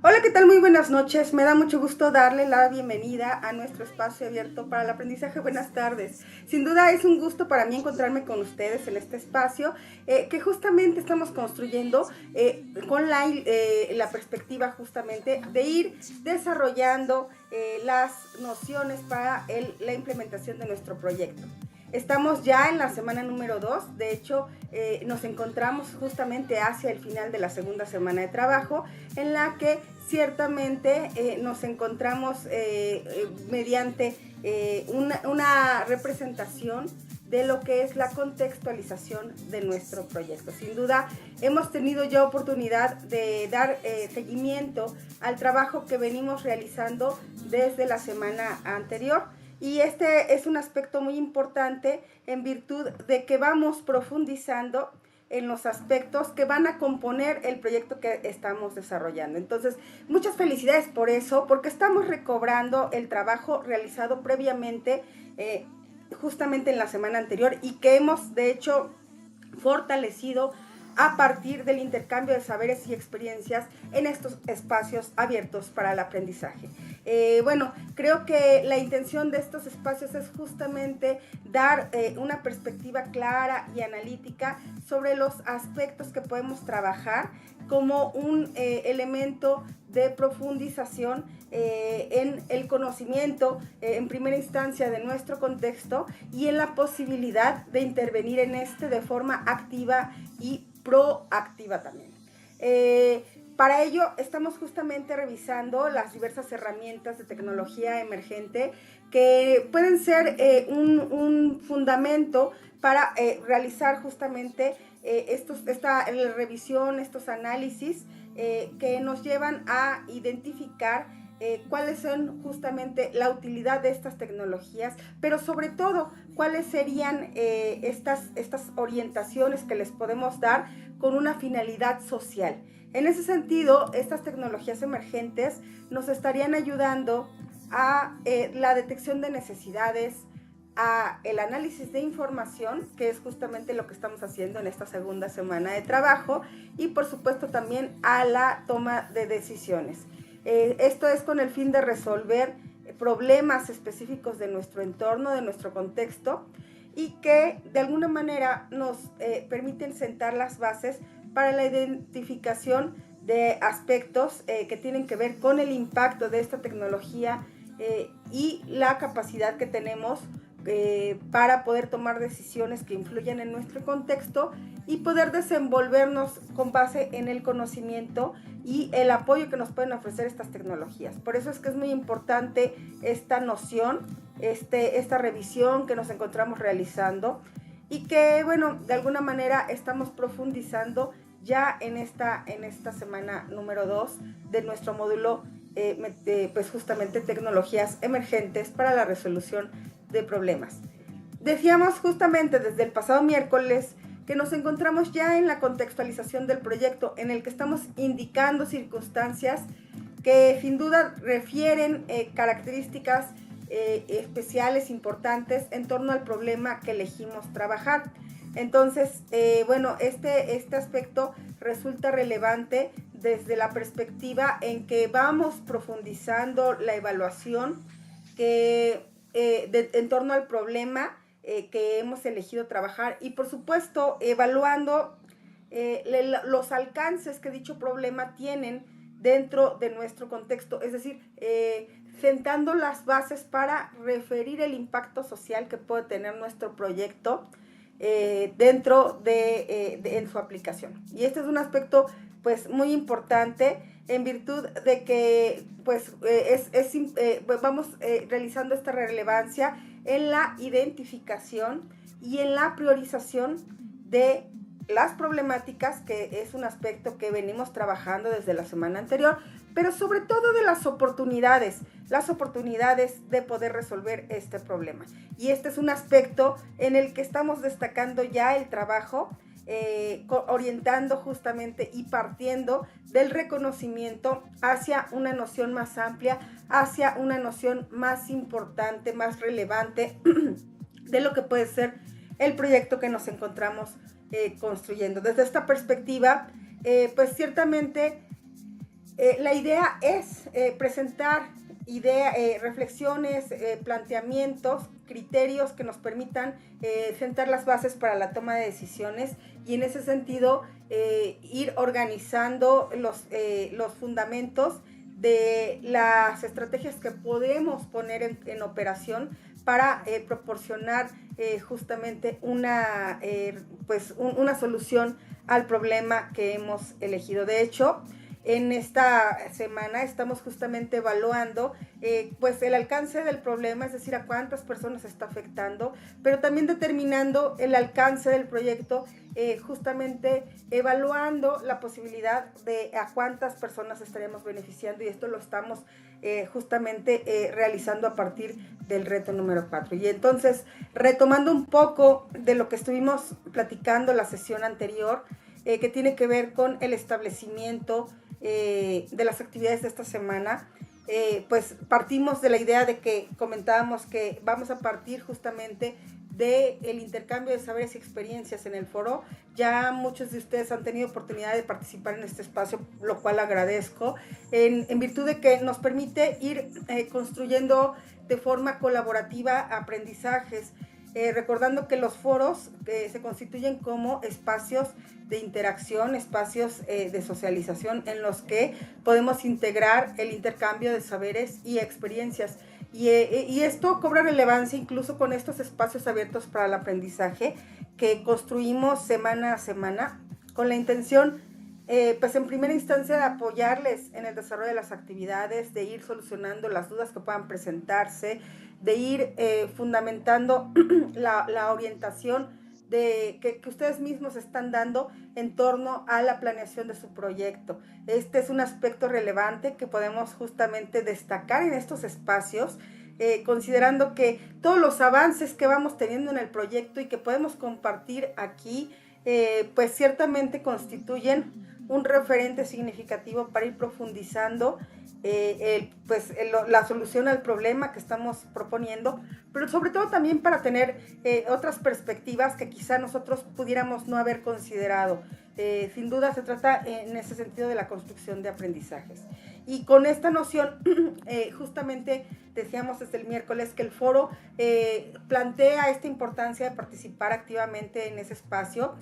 Hola, ¿qué tal? Muy buenas noches. Me da mucho gusto darle la bienvenida a nuestro espacio abierto para el aprendizaje. Buenas tardes. Sin duda es un gusto para mí encontrarme con ustedes en este espacio que justamente estamos construyendo con la perspectiva justamente de ir desarrollando las nociones para la implementación de nuestro proyecto. Estamos ya en la semana número 2, de hecho nos encontramos justamente hacia el final de la segunda semana de trabajo, en la que ciertamente nos encontramos mediante una representación de lo que es la contextualización de nuestro proyecto. Sin duda hemos tenido ya oportunidad de dar seguimiento al trabajo que venimos realizando desde la semana anterior. Y este es un aspecto muy importante en virtud de que vamos profundizando en los aspectos que van a componer el proyecto que estamos desarrollando. Entonces, muchas felicidades por eso, porque estamos recobrando el trabajo realizado previamente, justamente en la semana anterior, y que hemos, de hecho, fortalecido a partir del intercambio de saberes y experiencias en estos espacios abiertos para el aprendizaje. Bueno, creo que la intención de estos espacios es justamente dar una perspectiva clara y analítica sobre los aspectos que podemos trabajar como un elemento de profundización en el conocimiento en primera instancia de nuestro contexto y en la posibilidad de intervenir en este de forma activa y proactiva también. Para ello estamos justamente revisando las diversas herramientas de tecnología emergente que pueden ser un fundamento para realizar justamente esta revisión, estos análisis que nos llevan a identificar cuáles son justamente la utilidad de estas tecnologías, pero sobre todo cuáles serían estas orientaciones que les podemos dar con una finalidad social. En ese sentido, estas tecnologías emergentes nos estarían ayudando a la detección de necesidades, a el análisis de información, que es justamente lo que estamos haciendo en esta segunda semana de trabajo, y por supuesto también a la toma de decisiones. Esto es con el fin de resolver problemas específicos de nuestro entorno, de nuestro contexto, y que de alguna manera nos permiten sentar las bases para la identificación de aspectos que tienen que ver con el impacto de esta tecnología y la capacidad que tenemos para poder tomar decisiones que influyan en nuestro contexto y poder desenvolvernos con base en el conocimiento y el apoyo que nos pueden ofrecer estas tecnologías. Por eso es que es muy importante esta noción, esta revisión que nos encontramos realizando y que, bueno, de alguna manera estamos profundizando ya en esta semana número 2 de nuestro módulo, pues justamente tecnologías emergentes para la resolución de problemas. Decíamos justamente desde el pasado miércoles que nos encontramos ya en la contextualización del proyecto, en el que estamos indicando circunstancias que sin duda refieren características especiales, importantes en torno al problema que elegimos trabajar. Entonces, bueno, este aspecto resulta relevante desde la perspectiva en que vamos profundizando la evaluación en torno al problema que hemos elegido trabajar y, por supuesto, evaluando los alcances que dicho problema tienen dentro de nuestro contexto, es decir, sentando las bases para referir el impacto social que puede tener nuestro proyecto dentro en su aplicación. Y este es un aspecto pues muy importante en virtud de que pues vamos realizando esta relevancia en la identificación y en la priorización de las problemáticas, que es un aspecto que venimos trabajando desde la semana anterior, pero sobre todo de las oportunidades de poder resolver este problema. Y este es un aspecto en el que estamos destacando ya el trabajo, orientando justamente y partiendo del reconocimiento hacia una noción más amplia, hacia una noción más importante, más relevante de lo que puede ser el proyecto que nos encontramos construyendo. Desde esta perspectiva, pues ciertamente la idea es presentar reflexiones, planteamientos, criterios que nos permitan sentar las bases para la toma de decisiones y en ese sentido ir organizando los fundamentos de las estrategias que podemos poner en operación para proporcionar justamente una solución al problema que hemos elegido. De hecho, en esta semana estamos justamente evaluando pues el alcance del problema, es decir, a cuántas personas está afectando, pero también determinando el alcance del proyecto, justamente evaluando la posibilidad de a cuántas personas estaremos beneficiando, y esto lo estamos justamente realizando a partir del reto número 4. Y entonces, retomando un poco de lo que estuvimos platicando la sesión anterior, que tiene que ver con el establecimiento de las actividades de esta semana, pues partimos de la idea de que comentábamos que vamos a partir justamente del intercambio de saberes y experiencias en el foro. Ya muchos de ustedes han tenido oportunidad de participar en este espacio, lo cual agradezco, en virtud de que nos permite ir construyendo de forma colaborativa aprendizajes, recordando que los foros se constituyen como espacios de interacción, espacios de socialización en los que podemos integrar el intercambio de saberes y experiencias. Y esto cobra relevancia incluso con estos espacios abiertos para el aprendizaje que construimos semana a semana con la intención, pues en primera instancia, de apoyarles en el desarrollo de las actividades, de ir solucionando las dudas que puedan presentarse, de ir fundamentando la orientación que ustedes mismos están dando en torno a la planeación de su proyecto. Este es un aspecto relevante que podemos justamente destacar en estos espacios, considerando que todos los avances que vamos teniendo en el proyecto y que podemos compartir aquí, pues ciertamente constituyen un referente significativo para ir profundizando la solución al problema que estamos proponiendo, pero sobre todo también para tener otras perspectivas que quizá nosotros pudiéramos no haber considerado. Sin duda se trata en ese sentido de la construcción de aprendizajes. Y con esta noción, justamente decíamos desde el miércoles que el foro plantea esta importancia de participar activamente en ese espacio,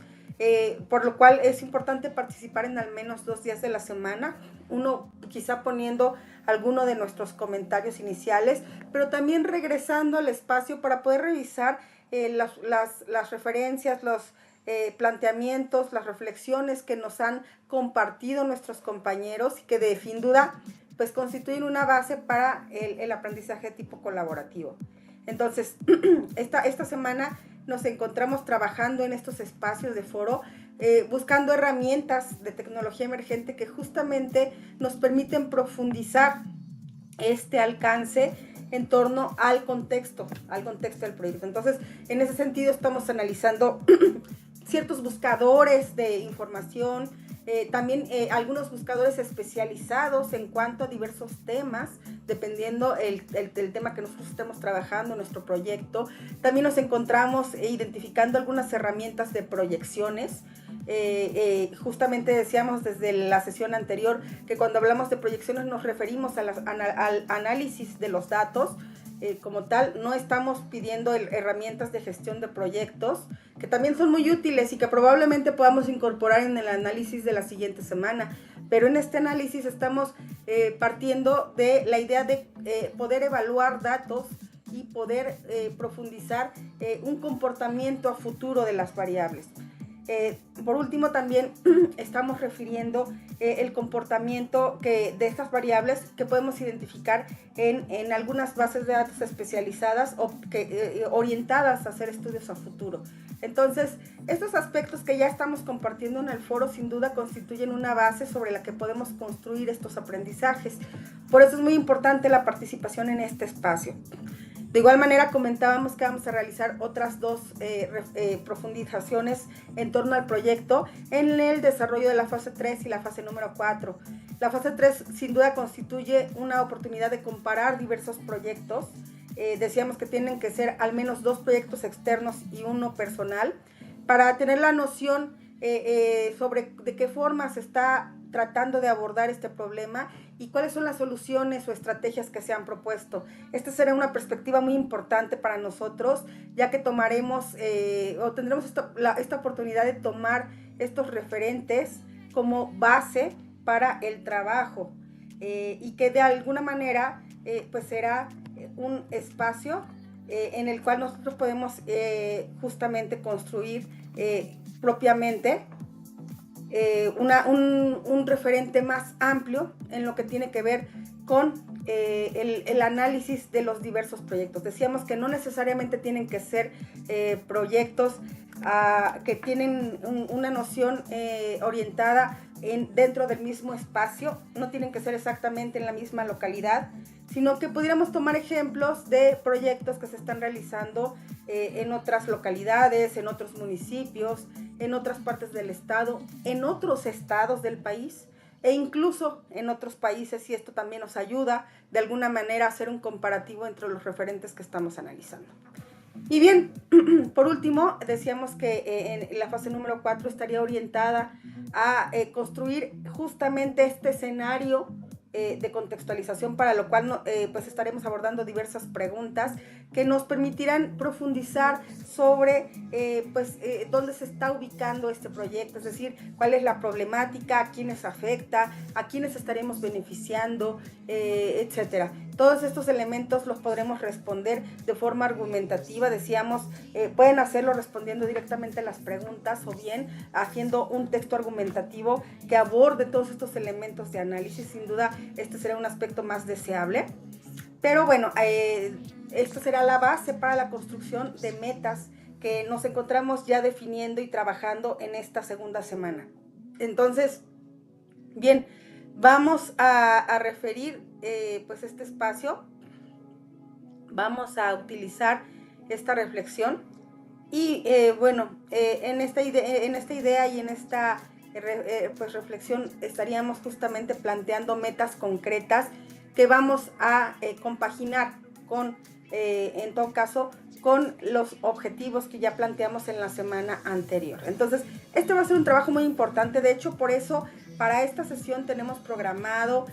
por lo cual es importante participar en al menos 2 días de la semana, uno quizá poniendo alguno de nuestros comentarios iniciales, pero también regresando al espacio para poder revisar las referencias, los planteamientos, las reflexiones que nos han compartido nuestros compañeros y que de sin duda pues constituyen una base para el aprendizaje de tipo colaborativo. Entonces, esta semana nos encontramos trabajando en estos espacios de foro, buscando herramientas de tecnología emergente que justamente nos permiten profundizar este alcance en torno al contexto del proyecto. Entonces, en ese sentido estamos analizando ciertos buscadores de información, también algunos buscadores especializados en cuanto a diversos temas, dependiendo del tema que nosotros estemos trabajando en nuestro proyecto. También nos encontramos identificando algunas herramientas de proyecciones. Justamente decíamos desde la sesión anterior que cuando hablamos de proyecciones nos referimos al análisis de los datos. Como tal, no estamos pidiendo herramientas de gestión de proyectos, que también son muy útiles y que probablemente podamos incorporar en el análisis de la siguiente semana. Pero en este análisis estamos partiendo de la idea de poder evaluar datos y poder profundizar un comportamiento a futuro de las variables. Por último, también estamos refiriendo el comportamiento de estas variables que podemos identificar en algunas bases de datos especializadas o orientadas a hacer estudios a futuro. Entonces, estos aspectos que ya estamos compartiendo en el foro sin duda constituyen una base sobre la que podemos construir estos aprendizajes. Por eso es muy importante la participación en este espacio. De igual manera comentábamos que vamos a realizar otras 2 profundizaciones en torno al proyecto en el desarrollo de la fase 3 y la fase número 4. La fase 3 sin duda constituye una oportunidad de comparar diversos proyectos. Decíamos que tienen que ser al menos 2 proyectos externos y 1 personal para tener la noción sobre de qué forma se está tratando de abordar este problema y cuáles son las soluciones o estrategias que se han propuesto. Esta será una perspectiva muy importante para nosotros, ya que tomaremos o tendremos esta oportunidad de tomar estos referentes como base para el trabajo y que de alguna manera pues será un espacio en el cual nosotros podemos justamente construir propiamente un referente más amplio en lo que tiene que ver con el análisis de los diversos proyectos. Decíamos que no necesariamente tienen que ser proyectos que tienen una noción orientada dentro del mismo espacio, no tienen que ser exactamente en la misma localidad, sino que pudiéramos tomar ejemplos de proyectos que se están realizando en otras localidades, en otros municipios, en otras partes del estado, en otros estados del país e incluso en otros países, y esto también nos ayuda de alguna manera a hacer un comparativo entre los referentes que estamos analizando. Y bien, por último, decíamos que en la fase número 4 estaría orientada a construir justamente este escenario de contextualización, para lo cual pues estaremos abordando diversas preguntas que nos permitirán profundizar sobre dónde se está ubicando este proyecto, es decir, cuál es la problemática, a quiénes afecta, a quiénes estaremos beneficiando, etcétera. Todos estos elementos los podremos responder de forma argumentativa, decíamos, pueden hacerlo respondiendo directamente a las preguntas o bien haciendo un texto argumentativo que aborde todos estos elementos de análisis. Sin duda, este será un aspecto más deseable. Pero bueno, esto será la base para la construcción de metas que nos encontramos ya definiendo y trabajando en esta segunda semana. Entonces, bien, vamos a referir pues este espacio, vamos a utilizar esta reflexión y en esta idea y en esta pues reflexión estaríamos justamente planteando metas concretas que vamos a compaginar con, en todo caso, con los objetivos que ya planteamos en la semana anterior. Entonces, este va a ser un trabajo muy importante. De hecho, por eso, para esta sesión tenemos programado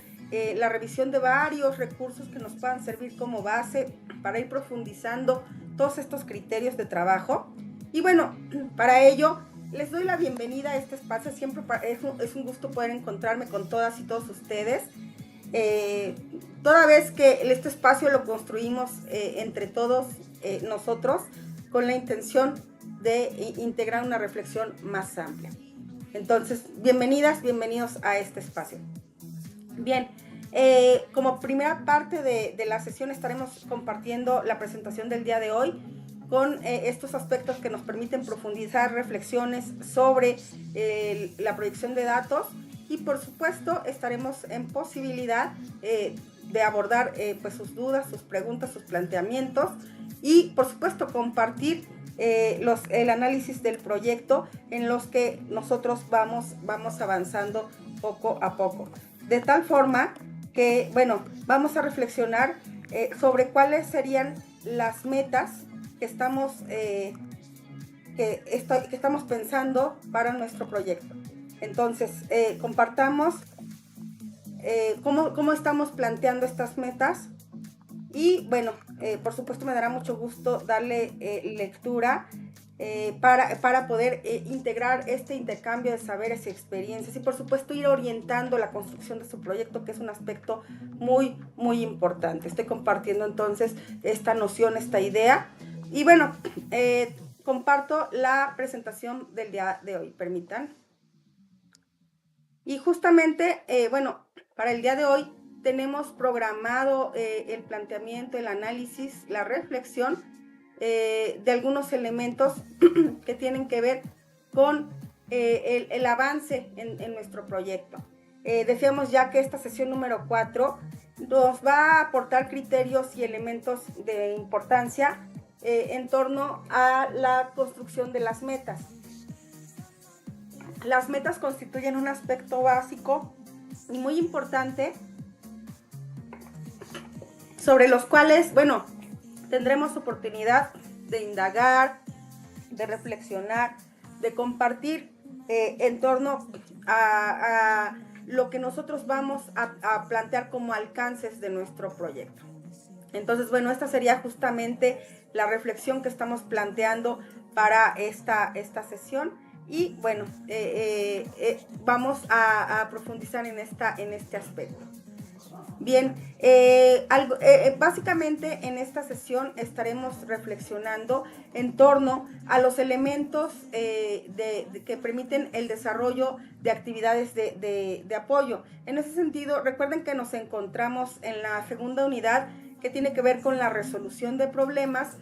la revisión de varios recursos que nos puedan servir como base para ir profundizando todos estos criterios de trabajo. Y bueno, para ello Les doy la bienvenida a este espacio. Siempre es un gusto poder encontrarme con todas y todos ustedes. Toda vez que este espacio lo construimos entre todos nosotros con la intención de integrar una reflexión más amplia. Entonces, bienvenidas, bienvenidos a este espacio. Bien, como primera parte de la sesión estaremos compartiendo la presentación del día de hoy con estos aspectos que nos permiten profundizar reflexiones sobre la proyección de datos, y por supuesto estaremos en posibilidad de abordar pues sus dudas, sus preguntas, sus planteamientos, y por supuesto compartir el análisis del proyecto en los que nosotros vamos avanzando poco a poco. De tal forma que, bueno, vamos a reflexionar sobre cuáles serían las metas que estamos pensando para nuestro proyecto. Entonces, compartamos cómo estamos planteando estas metas, y bueno, por supuesto me dará mucho gusto darle lectura para poder integrar este intercambio de saberes y experiencias, y por supuesto ir orientando la construcción de su proyecto, que es un aspecto muy, muy importante. Estoy compartiendo entonces esta noción, esta idea. Y bueno, comparto la presentación del día de hoy, permitan. Y justamente, bueno, para el día de hoy tenemos programado el planteamiento, el análisis, la reflexión de algunos elementos que tienen que ver con el avance en nuestro proyecto. Decíamos ya que esta sesión número 4 nos va a aportar criterios y elementos de importancia en torno a la construcción de las metas. Las metas constituyen un aspecto básico y muy importante, sobre los cuales, bueno, tendremos oportunidad de indagar, de reflexionar, de compartir en torno a lo que nosotros vamos a plantear como alcances de nuestro proyecto. Entonces, bueno, esta sería justamente la reflexión que estamos planteando para esta sesión, y bueno, vamos a profundizar en este aspecto. Bien, básicamente en esta sesión estaremos reflexionando en torno a los elementos que permiten el desarrollo de actividades de apoyo. En ese sentido, recuerden que nos encontramos en la segunda unidad, que tiene que ver con la resolución de problemas,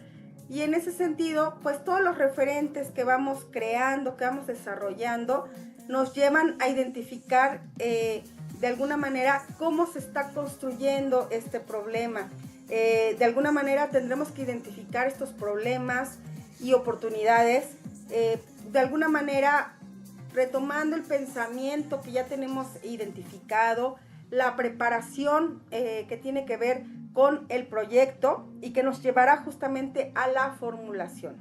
y en ese sentido, pues todos los referentes que vamos creando, que vamos desarrollando, nos llevan a identificar de alguna manera cómo se está construyendo este problema. De alguna manera tendremos que identificar estos problemas y oportunidades, de alguna manera retomando el pensamiento que ya tenemos identificado, la preparación que tiene que ver con el proyecto y que nos llevará justamente a la formulación,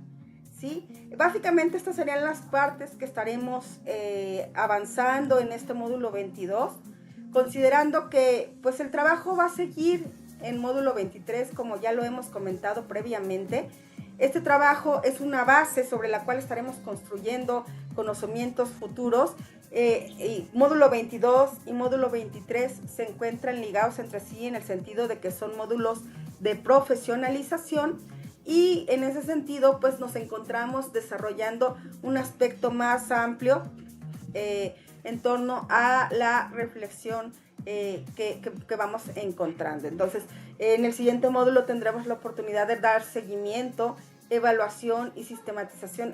¿sí? Básicamente estas serían las partes que estaremos avanzando en este módulo 22, considerando que pues el trabajo va a seguir en módulo 23, como ya lo hemos comentado previamente. Este trabajo es una base sobre la cual estaremos construyendo conocimientos futuros. Y módulo 22 y módulo 23 se encuentran ligados entre sí en el sentido de que son módulos de profesionalización, y en ese sentido pues nos encontramos desarrollando un aspecto más amplio en torno a la reflexión que vamos encontrando. Entonces, en el siguiente módulo tendremos la oportunidad de dar seguimiento, evaluación y sistematización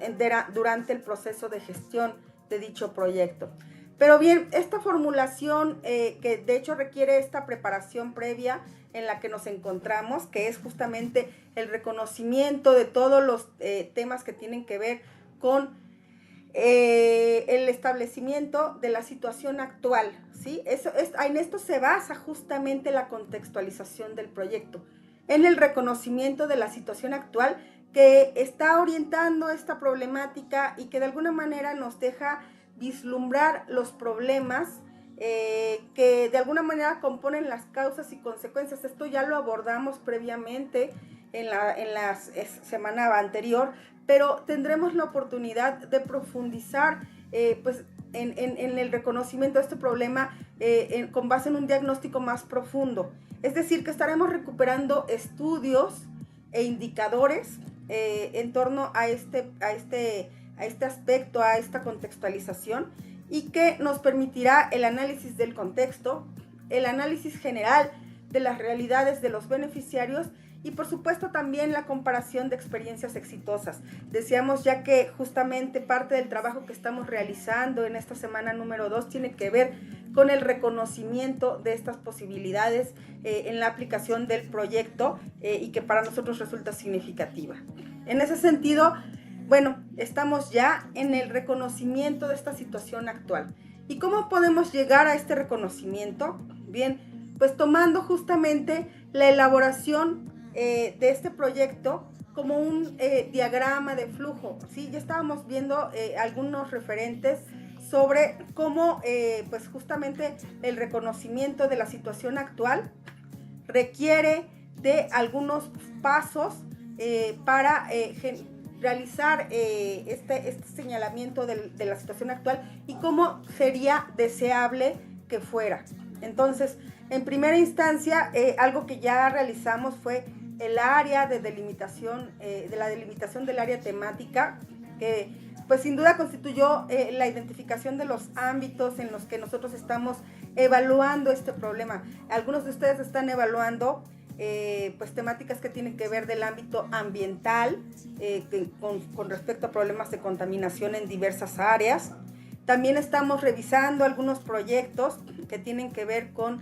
durante el proceso de gestión de dicho proyecto. Pero bien, esta formulación que de hecho requiere esta preparación previa en la que nos encontramos, que es justamente el reconocimiento de todos los temas que tienen que ver con el establecimiento de la situación actual, ¿sí? En esto se basa justamente la contextualización del proyecto, en el reconocimiento de la situación actual que está orientando esta problemática y que de alguna manera nos deja vislumbrar los problemas que de alguna manera componen las causas y consecuencias. Esto ya lo abordamos previamente en la semana anterior, pero tendremos la oportunidad de profundizar pues en el reconocimiento de este problema con base en un diagnóstico más profundo. Es decir, que estaremos recuperando estudios e indicadores en torno a este aspecto, a esta contextualización, y que nos permitirá el análisis del contexto, el análisis general de las realidades de los beneficiarios y por supuesto también la comparación de experiencias exitosas. Decíamos ya que justamente parte del trabajo que estamos realizando en esta semana número 2 tiene que ver con el reconocimiento de estas posibilidades en la aplicación del proyecto y que para nosotros resulta significativa. En ese sentido, bueno, estamos ya en el reconocimiento de esta situación actual. ¿Y cómo podemos llegar a este reconocimiento? Bien, pues tomando justamente la elaboración de este proyecto como un diagrama de flujo, ¿sí? Ya estábamos viendo algunos referentes sobre cómo pues justamente el reconocimiento de la situación actual requiere de algunos pasos para realizar este señalamiento de la situación actual y cómo sería deseable que fuera. Entonces, en primera instancia, algo que ya realizamos fue el área de delimitación, de la delimitación del área temática, que pues sin duda constituyó la identificación de los ámbitos en los que nosotros estamos evaluando este problema. Algunos de ustedes están evaluando pues temáticas que tienen que ver del ámbito ambiental, con respecto a problemas de contaminación en diversas áreas. También estamos revisando algunos proyectos que tienen que ver con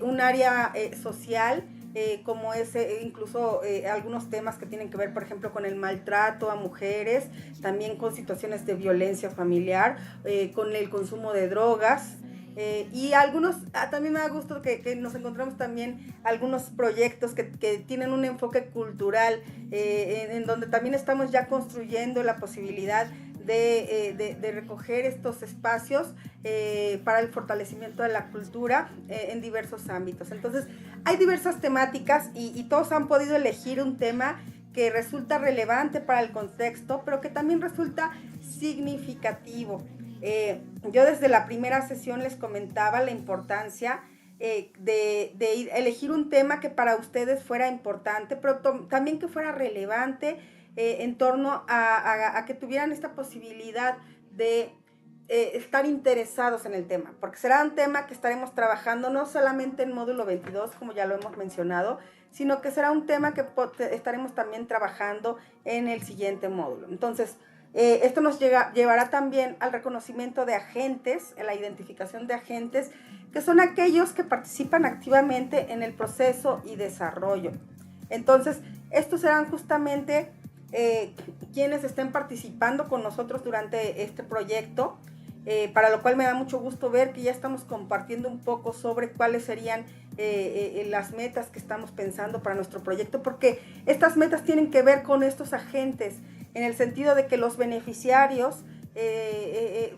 un área social, como es incluso algunos temas que tienen que ver, por ejemplo, con el maltrato a mujeres, también con situaciones de violencia familiar, con el consumo de drogas. Y algunos, también me da gusto que nos encontramos también algunos proyectos que tienen un enfoque cultural, en donde también estamos ya construyendo la posibilidad de recoger estos espacios para el fortalecimiento de la cultura en diversos ámbitos. Entonces, hay diversas temáticas y todos han podido elegir un tema que resulta relevante para el contexto, pero que también resulta significativo. Yo desde la primera sesión les comentaba la importancia de elegir un tema que para ustedes fuera importante, pero también que fuera relevante en torno a que tuvieran esta posibilidad de estar interesados en el tema, porque será un tema que estaremos trabajando no solamente en módulo 22, como ya lo hemos mencionado, sino que será un tema que estaremos también trabajando en el siguiente módulo. Entonces, esto nos llevará también al reconocimiento de agentes, en la identificación de agentes, que son aquellos que participan activamente en el proceso y desarrollo. Entonces, estos serán justamente quienes estén participando con nosotros durante este proyecto, para lo cual me da mucho gusto ver que ya estamos compartiendo un poco sobre cuáles serían las metas que estamos pensando para nuestro proyecto, porque estas metas tienen que ver con estos agentes, en el sentido de que los beneficiarios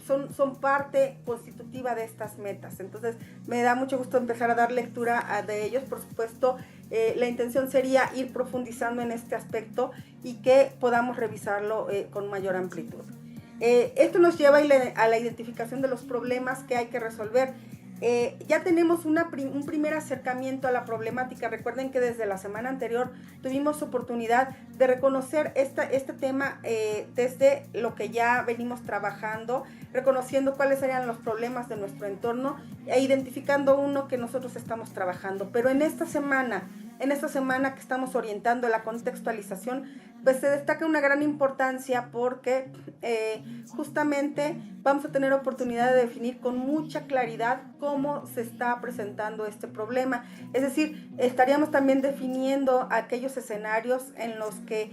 son parte constitutiva de estas metas. Entonces me da mucho gusto empezar a dar lectura de ellos. Por supuesto, la intención sería ir profundizando en este aspecto y que podamos revisarlo con mayor amplitud. Esto nos lleva a la identificación de los problemas que hay que resolver. Ya tenemos un primer acercamiento a la problemática. Recuerden que desde la semana anterior tuvimos oportunidad de reconocer este tema desde lo que ya venimos trabajando, reconociendo cuáles serían los problemas de nuestro entorno e identificando uno que nosotros estamos trabajando. Pero en esta semana que estamos orientando la contextualización, pues se destaca una gran importancia porque justamente vamos a tener oportunidad de definir con mucha claridad cómo se está presentando este problema. Es decir, estaríamos también definiendo aquellos escenarios en los que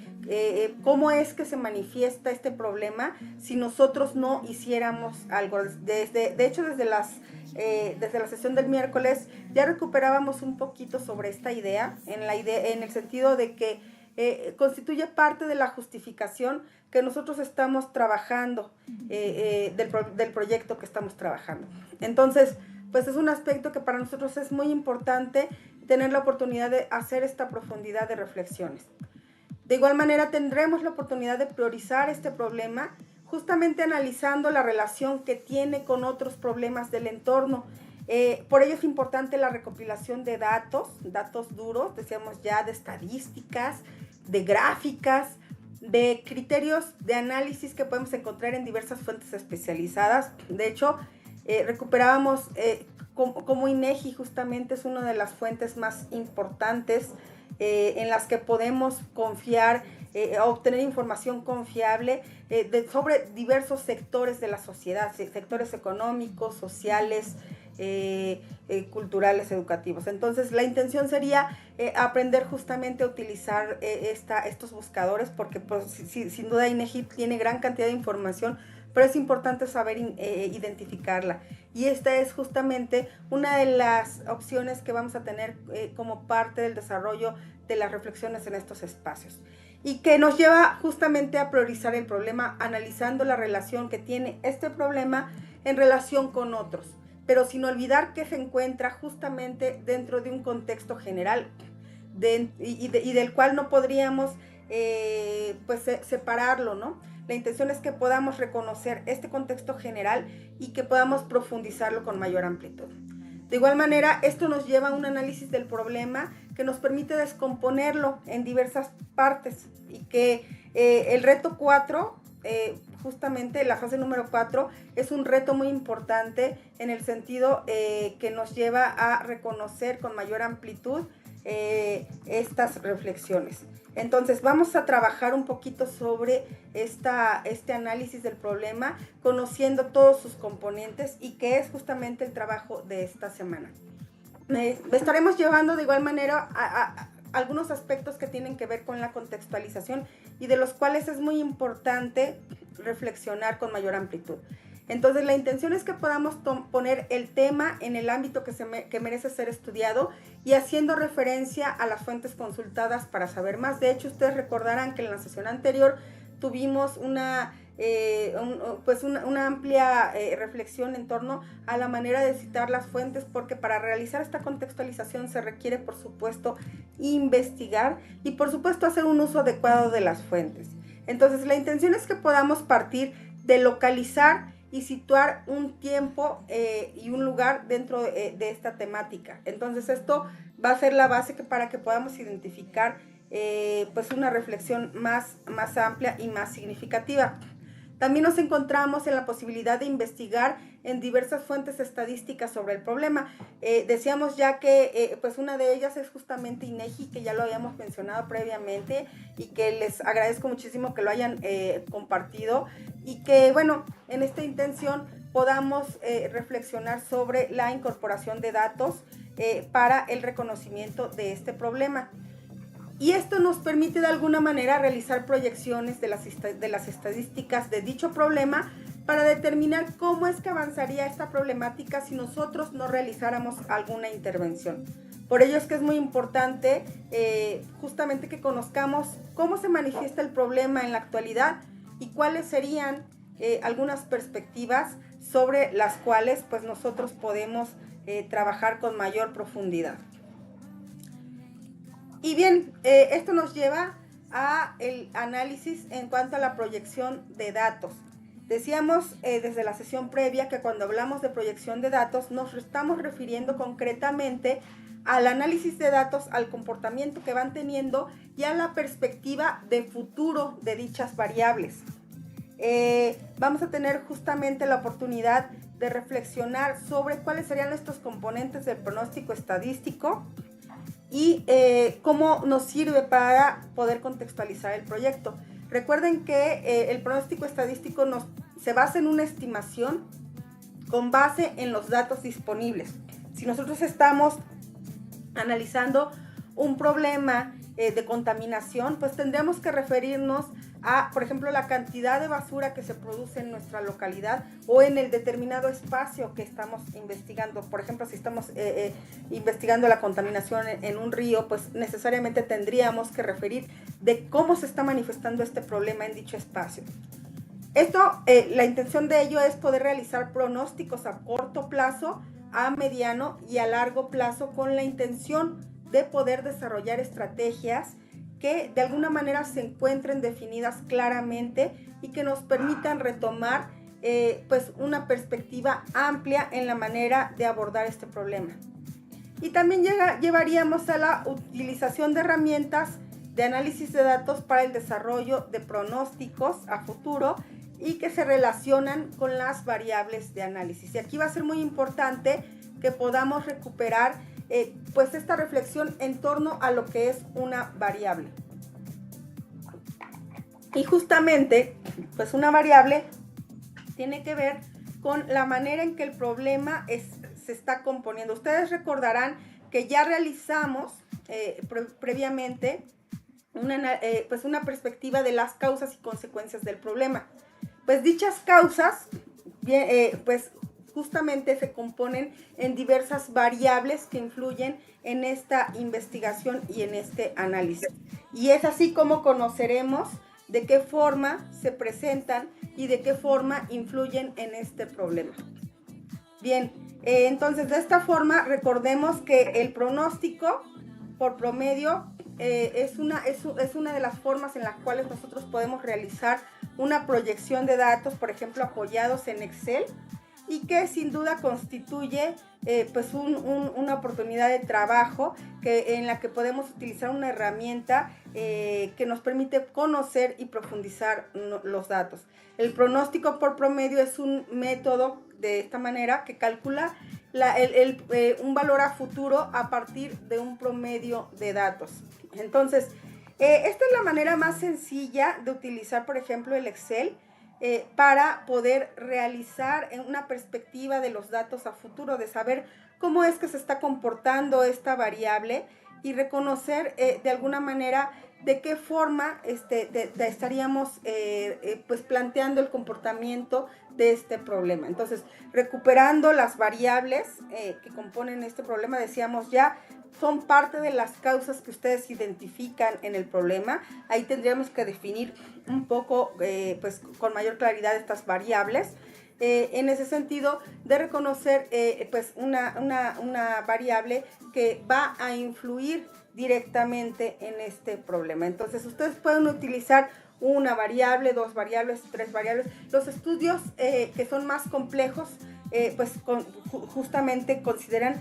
cómo es que se manifiesta este problema si nosotros no hiciéramos algo. De hecho, desde la sesión del miércoles ya recuperábamos un poquito sobre esta idea, en el sentido de que constituye parte de la justificación que nosotros estamos trabajando del proyecto que estamos trabajando. Entonces, pues es un aspecto que para nosotros es muy importante tener la oportunidad de hacer esta profundidad de reflexiones. De igual manera tendremos la oportunidad de priorizar este problema justamente analizando la relación que tiene con otros problemas del entorno. Por ello es importante la recopilación de datos duros, decíamos ya, de estadísticas, de gráficas, de criterios de análisis que podemos encontrar en diversas fuentes especializadas. De hecho, recuperábamos como INEGI justamente es una de las fuentes más importantes en las que podemos confiar, obtener información confiable sobre diversos sectores de la sociedad, sectores económicos, sociales, culturales, educativos. Entonces la intención sería aprender justamente a utilizar estos buscadores, porque pues, sin duda INEGI tiene gran cantidad de información, pero es importante saber identificarla. Y esta es justamente una de las opciones que vamos a tener como parte del desarrollo de las reflexiones en estos espacios. Y que nos lleva justamente a priorizar el problema, analizando la relación que tiene este problema en relación con otros, pero sin olvidar que se encuentra justamente dentro de un contexto general y del cual no podríamos pues separarlo, ¿no? La intención es que podamos reconocer este contexto general y que podamos profundizarlo con mayor amplitud. De igual manera, esto nos lleva a un análisis del problema que nos permite descomponerlo en diversas partes y que el reto 4, justamente la fase número 4, es un reto muy importante en el sentido que nos lleva a reconocer con mayor amplitud estas reflexiones. Entonces vamos a trabajar un poquito sobre este análisis del problema, conociendo todos sus componentes y que es justamente el trabajo de esta semana. Estaremos llevando de igual manera a algunos aspectos que tienen que ver con la contextualización y de los cuales es muy importante reflexionar con mayor amplitud. Entonces la intención es que podamos poner el tema en el ámbito que merece ser estudiado y haciendo referencia a las fuentes consultadas para saber más. De hecho, ustedes recordarán que en la sesión anterior tuvimos una amplia reflexión en torno a la manera de citar las fuentes, porque para realizar esta contextualización se requiere, por supuesto, investigar y, por supuesto, hacer un uso adecuado de las fuentes. Entonces, la intención es que podamos partir de localizar y situar un tiempo y un lugar dentro de esta temática. Entonces esto va a ser la base para que podamos identificar pues una reflexión más amplia y más significativa. También nos encontramos en la posibilidad de investigar en diversas fuentes estadísticas sobre el problema. Decíamos ya que pues una de ellas es justamente INEGI, que ya lo habíamos mencionado previamente y que les agradezco muchísimo que lo hayan compartido y que, bueno, en esta intención podamos reflexionar sobre la incorporación de datos para el reconocimiento de este problema. Y esto nos permite de alguna manera realizar proyecciones de las estadísticas de dicho problema para determinar cómo es que avanzaría esta problemática si nosotros no realizáramos alguna intervención. Por ello es que es muy importante justamente que conozcamos cómo se manifiesta el problema en la actualidad y cuáles serían algunas perspectivas sobre las cuales pues nosotros podemos trabajar con mayor profundidad. Y bien, esto nos lleva a el análisis en cuanto a la proyección de datos. Decíamos desde la sesión previa que cuando hablamos de proyección de datos nos estamos refiriendo concretamente al análisis de datos, al comportamiento que van teniendo y a la perspectiva de futuro de dichas variables. Vamos a tener justamente la oportunidad de reflexionar sobre cuáles serían estos componentes del pronóstico estadístico y cómo nos sirve para poder contextualizar el proyecto. Recuerden que el pronóstico estadístico se basa en una estimación con base en los datos disponibles. Si nosotros estamos analizando un problema de contaminación, pues tendríamos que referirnos a, por ejemplo, la cantidad de basura que se produce en nuestra localidad o en el determinado espacio que estamos investigando. Por ejemplo, si estamos investigando la contaminación en un río, pues necesariamente tendríamos que referir de cómo se está manifestando este problema en dicho espacio. Esto, la intención de ello es poder realizar pronósticos a corto plazo, a mediano y a largo plazo con la intención de poder desarrollar estrategias que de alguna manera se encuentren definidas claramente y que nos permitan retomar pues una perspectiva amplia en la manera de abordar este problema. Y también llevaríamos a la utilización de herramientas de análisis de datos para el desarrollo de pronósticos a futuro y que se relacionan con las variables de análisis. Y aquí va a ser muy importante que podamos recuperar pues esta reflexión en torno a lo que es una variable. Y justamente, pues una variable tiene que ver con la manera en que el problema se está componiendo. Ustedes recordarán que ya realizamos previamente pues una perspectiva de las causas y consecuencias del problema. Pues dichas causas, pues justamente se componen en diversas variables que influyen en esta investigación y en este análisis. Y es así como conoceremos de qué forma se presentan y de qué forma influyen en este problema. Bien, entonces de esta forma recordemos que el pronóstico por promedio es una de las formas en las cuales nosotros podemos realizar una proyección de datos, por ejemplo, apoyados en Excel, y que sin duda constituye pues una oportunidad de trabajo en la que podemos utilizar una herramienta que nos permite conocer y profundizar los datos. El pronóstico por promedio es un método de esta manera que calcula un valor a futuro a partir de un promedio de datos. Entonces, esta es la manera más sencilla de utilizar, por ejemplo, el Excel para poder realizar una perspectiva de los datos a futuro, de saber cómo es que se está comportando esta variable y reconocer de alguna manera de qué forma estaríamos pues planteando el comportamiento de este problema. Entonces, recuperando las variables que componen este problema, decíamos ya, son parte de las causas que ustedes identifican en el problema. Ahí tendríamos que definir un poco, pues con mayor claridad estas variables. En ese sentido de reconocer pues una variable que va a influir directamente en este problema. Entonces ustedes pueden utilizar una variable, dos variables, tres variables. Los estudios que son más complejos pues justamente consideran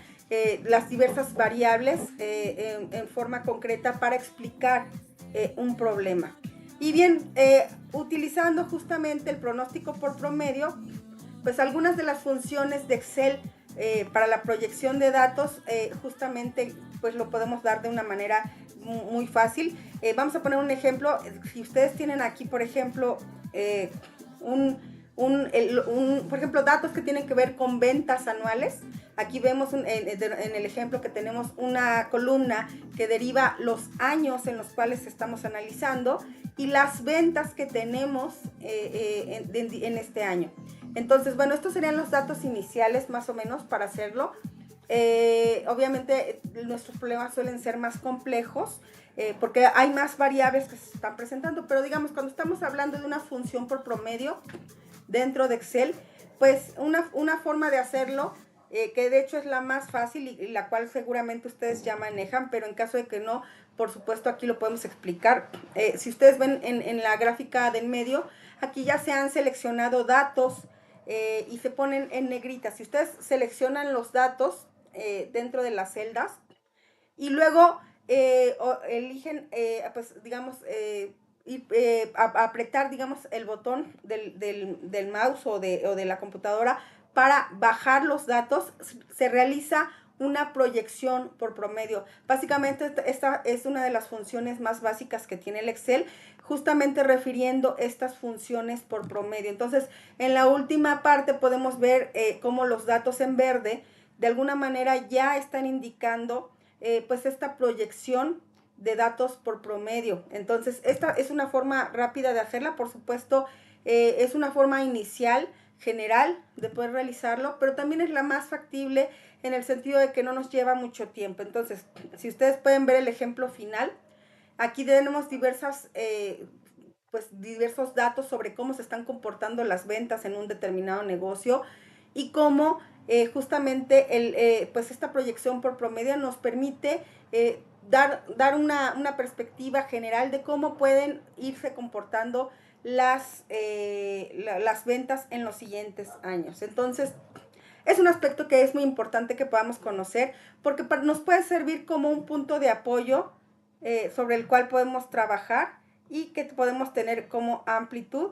las diversas variables en forma concreta para explicar un problema. Y bien, utilizando justamente el pronóstico por promedio, pues algunas de las funciones de Excel para la proyección de datos justamente pues lo podemos dar de una manera muy fácil. Vamos a poner un ejemplo. Si ustedes tienen aquí, por ejemplo, por ejemplo, datos que tienen que ver con ventas anuales. Aquí vemos en el ejemplo que tenemos una columna que deriva los años en los cuales estamos analizando y las ventas que tenemos en este año. Entonces, bueno, estos serían los datos iniciales más o menos para hacerlo. Obviamente nuestros problemas suelen ser más complejos porque hay más variables que se están presentando, pero digamos, cuando estamos hablando de una función por promedio dentro de Excel, pues una forma de hacerlo que de hecho es la más fácil y la cual seguramente ustedes ya manejan, pero en caso de que no, por supuesto aquí lo podemos explicar. Si ustedes ven en la gráfica del medio, aquí ya se han seleccionado datos y se ponen en negrita. Si ustedes seleccionan los datos dentro de las celdas y luego eligen, pues digamos, apretar, digamos, el botón del mouse o de la computadora para bajar los datos, se realiza una proyección por promedio. Básicamente esta es una de las funciones más básicas que tiene el Excel, justamente refiriendo estas funciones por promedio. Entonces, en la última parte podemos ver cómo los datos en verde de alguna manera ya están indicando pues esta proyección de datos por promedio. Entonces, esta es una forma rápida de hacerla, por supuesto, es una forma inicial, general, de poder realizarlo, pero también es la más factible en el sentido de que no nos lleva mucho tiempo. Entonces, si ustedes pueden ver el ejemplo final, aquí tenemos diversos datos sobre cómo se están comportando las ventas en un determinado negocio y cómo justamente pues esta proyección por promedio nos permite dar una perspectiva general de cómo pueden irse comportando las ventas en los siguientes años. Entonces, es un aspecto que es muy importante que podamos conocer porque nos puede servir como un punto de apoyo sobre el cual podemos trabajar y que podemos tener como amplitud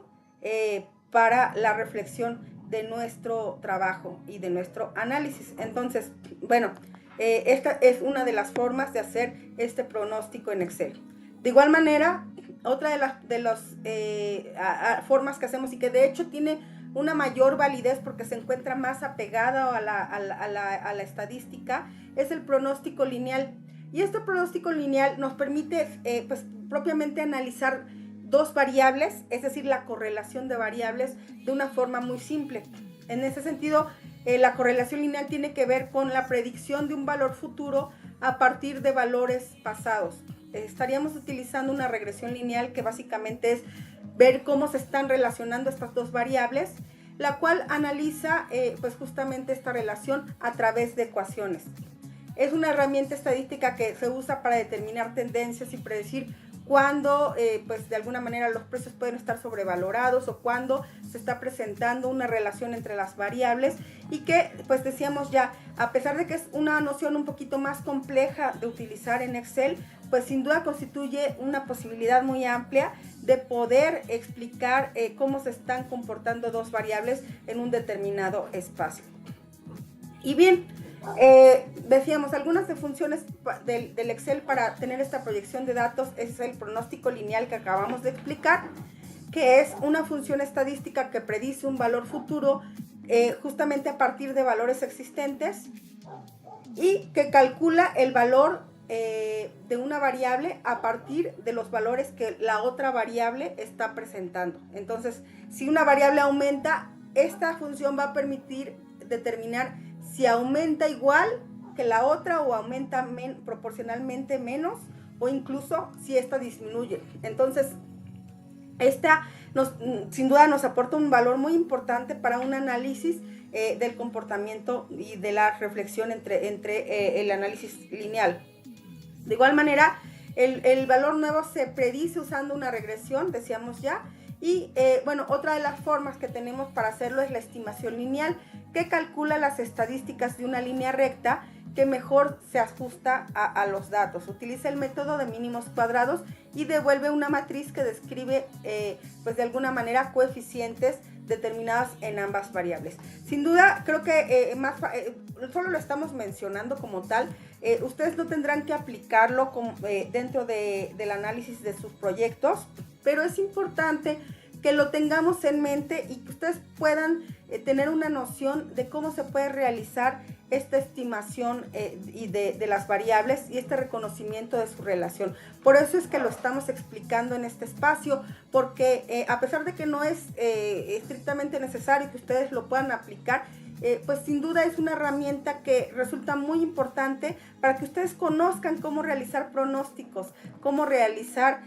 para la reflexión de nuestro trabajo y de nuestro análisis. Entonces, bueno, esta es una de las formas de hacer este pronóstico en Excel. De igual manera, otra de las formas que hacemos y que de hecho tiene una mayor validez porque se encuentra más apegada a la estadística, es el pronóstico lineal. Y este pronóstico lineal nos permite pues, propiamente analizar dos variables, es decir, la correlación de variables de una forma muy simple. En ese sentido, la correlación lineal tiene que ver con la predicción de un valor futuro a partir de valores pasados. Estaríamos utilizando una regresión lineal que básicamente es ver cómo se están relacionando estas dos variables, la cual analiza pues justamente esta relación a través de ecuaciones. Es una herramienta estadística que se usa para determinar tendencias y predecir cuándo pues de alguna manera los precios pueden estar sobrevalorados o cuándo se está presentando una relación entre las variables y que pues decíamos ya, a pesar de que es una noción un poquito más compleja de utilizar en Excel, pues sin duda constituye una posibilidad muy amplia de poder explicar cómo se están comportando dos variables en un determinado espacio. Y bien, decíamos, algunas de funciones del Excel para tener esta proyección de datos es el pronóstico lineal que acabamos de explicar, que es una función estadística que predice un valor futuro justamente a partir de valores existentes y que calcula el valor de una variable a partir de los valores que la otra variable está presentando. Entonces, si una variable aumenta, esta función va a permitir determinar si aumenta igual que la otra o aumenta proporcionalmente menos o incluso si esta disminuye. Entonces, esta sin duda nos aporta un valor muy importante para un análisis del comportamiento y de la reflexión entre el análisis lineal. De igual manera, el valor nuevo se predice usando una regresión, decíamos ya, y bueno, otra de las formas que tenemos para hacerlo es la estimación lineal, que calcula las estadísticas de una línea recta que mejor se ajusta a los datos. Utiliza el método de mínimos cuadrados y devuelve una matriz que describe pues de alguna manera coeficientes determinados en ambas variables. Sin duda, creo que solo lo estamos mencionando como tal. Ustedes no tendrán que aplicarlo dentro del análisis de sus proyectos, pero es importante que lo tengamos en mente y que ustedes puedan tener una noción de cómo se puede realizar esta estimación de las variables y este reconocimiento de su relación. Por eso es que lo estamos explicando en este espacio, porque a pesar de que no es estrictamente necesario que ustedes lo puedan aplicar, pues sin duda es una herramienta que resulta muy importante para que ustedes conozcan cómo realizar pronósticos, cómo realizar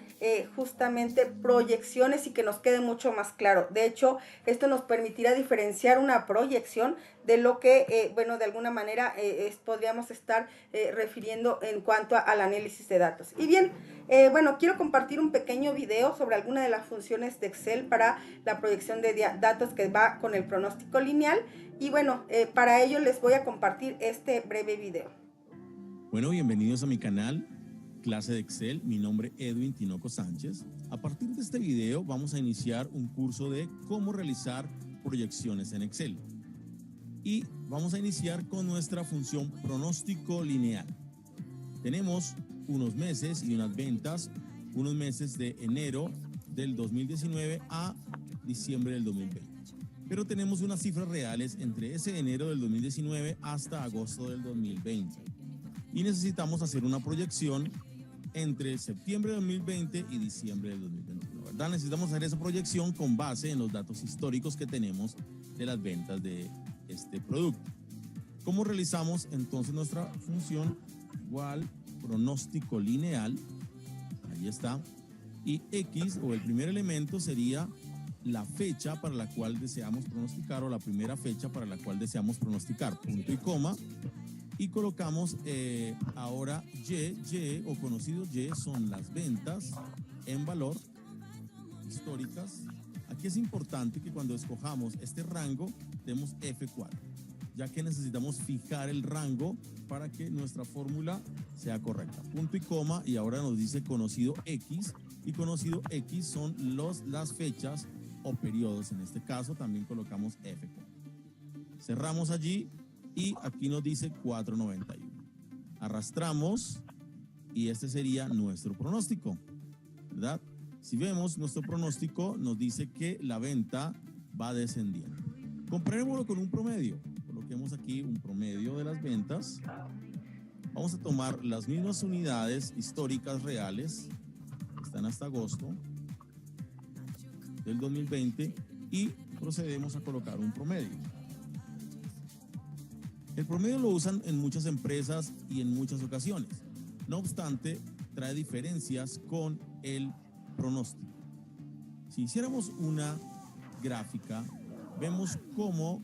justamente proyecciones y que nos quede mucho más claro. De hecho, esto nos permitirá diferenciar una proyección de lo que, bueno, de alguna manera podríamos estar refiriendo en cuanto al análisis de datos. Y bien, bueno, quiero compartir un pequeño video sobre alguna de las funciones de Excel para la proyección de datos que va con el pronóstico lineal. Y bueno, para ello les voy a compartir este breve video. Bueno, bienvenidos a mi canal, Clase de Excel. Mi nombre es Edwin Tinoco Sánchez. A partir de este video vamos a iniciar un curso de cómo realizar proyecciones en Excel. Y vamos a iniciar con nuestra función pronóstico lineal. Tenemos unos meses y unas ventas, unos meses de enero del 2019 a diciembre del 2020. Pero tenemos unas cifras reales entre ese enero del 2019 hasta agosto del 2020. Y necesitamos hacer una proyección entre septiembre de 2020 y diciembre del 2021, ¿verdad? Necesitamos hacer esa proyección con base en los datos históricos que tenemos de las ventas de este producto. ¿Cómo realizamos entonces nuestra función? Igual pronóstico lineal, ahí está, y X o el primer elemento sería la fecha para la cual deseamos pronosticar o la primera fecha para la cual deseamos pronosticar, punto y coma, y colocamos ahora Y o conocido Y son las ventas en valor históricas. Aquí es importante que cuando escojamos este rango demos F4, ya que necesitamos fijar el rango para que nuestra fórmula sea correcta. Punto y coma, y ahora nos dice conocido X, y conocido X son las fechas o periodos. En este caso también colocamos F4. Cerramos allí y aquí nos dice 4.91. Arrastramos y este sería nuestro pronóstico, ¿verdad? Si vemos nuestro pronóstico, nos dice que la venta va descendiendo. Comparémoslo con un promedio. Coloquemos aquí un promedio de las ventas. Vamos a tomar las mismas unidades históricas reales, que están hasta agosto del 2020, y procedemos a colocar un promedio. El promedio lo usan en muchas empresas y en muchas ocasiones. No obstante, trae diferencias con el pronóstico. Si hiciéramos una gráfica, vemos cómo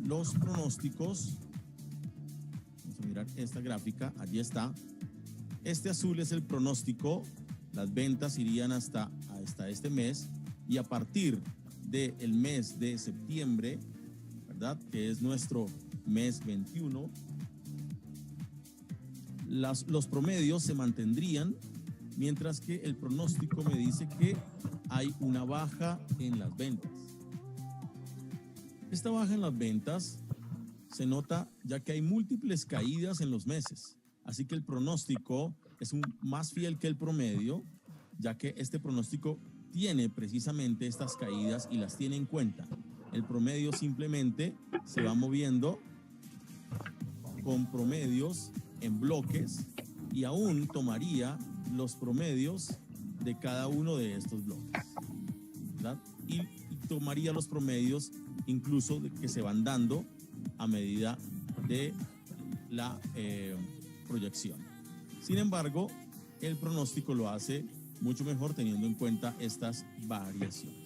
los pronósticos, vamos a mirar esta gráfica, allí está. Este azul es el pronóstico, las ventas irían hasta este mes, y a partir del mes de septiembre, ¿verdad?, que es nuestro mes 21, los promedios se mantendrían, mientras que el pronóstico me dice que hay una baja en las ventas. Esta baja en las ventas se nota ya que hay múltiples caídas en los meses, así que el pronóstico es más fiel que el promedio, ya que este pronóstico tiene precisamente estas caídas y las tiene en cuenta. El promedio simplemente se va moviendo con promedios en bloques y aún tomaría los promedios de cada uno de estos bloques, ¿verdad? Y tomaría los promedios incluso que se van dando a medida de la proyección. Sin embargo, el pronóstico lo hace mucho mejor teniendo en cuenta estas variaciones.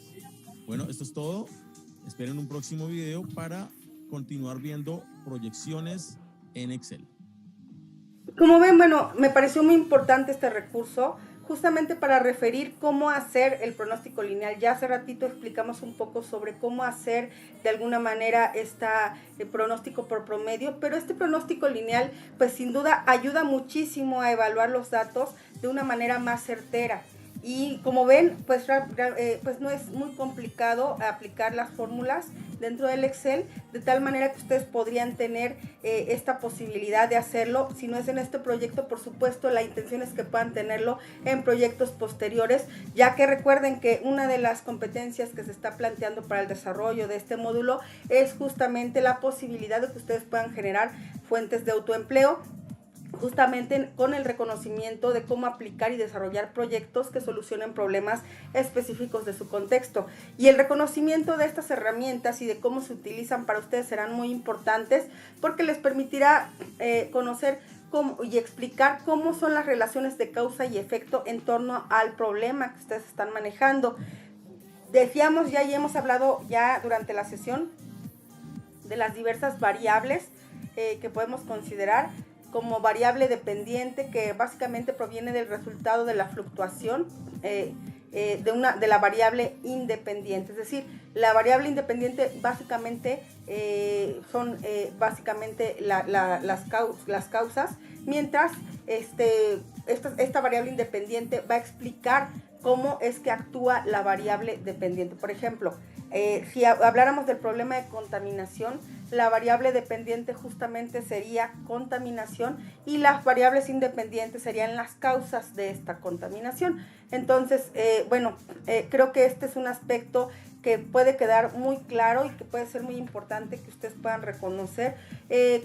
Bueno, esto es todo. Esperen un próximo video para continuar viendo proyecciones en Excel. Como ven, bueno, me pareció muy importante este recurso justamente para referir cómo hacer el pronóstico lineal. Ya hace ratito explicamos un poco sobre cómo hacer de alguna manera el pronóstico por promedio, pero este pronóstico lineal pues sin duda ayuda muchísimo a evaluar los datos de una manera más certera. Y como ven, pues no es muy complicado aplicar las fórmulas dentro del Excel, de tal manera que ustedes podrían tener esta posibilidad de hacerlo. Si no es en este proyecto, por supuesto, la intención es que puedan tenerlo en proyectos posteriores, ya que recuerden que una de las competencias que se está planteando para el desarrollo de este módulo es justamente la posibilidad de que ustedes puedan generar fuentes de autoempleo, justamente con el reconocimiento de cómo aplicar y desarrollar proyectos que solucionen problemas específicos de su contexto. Y el reconocimiento de estas herramientas y de cómo se utilizan para ustedes serán muy importantes, porque les permitirá conocer cómo y explicar cómo son las relaciones de causa y efecto en torno al problema que ustedes están manejando. Decíamos ya y hemos hablado ya durante la sesión de las diversas variables que podemos considerar como variable dependiente, que básicamente proviene del resultado de la fluctuación de la variable independiente. Es decir, la variable independiente básicamente son básicamente las causas, mientras esta variable independiente va a explicar cómo es que actúa la variable dependiente. Por ejemplo, si habláramos del problema de contaminación, la variable dependiente justamente sería contaminación y las variables independientes serían las causas de esta contaminación. Entonces, creo que este es un aspecto que puede quedar muy claro y que puede ser muy importante que ustedes puedan reconocer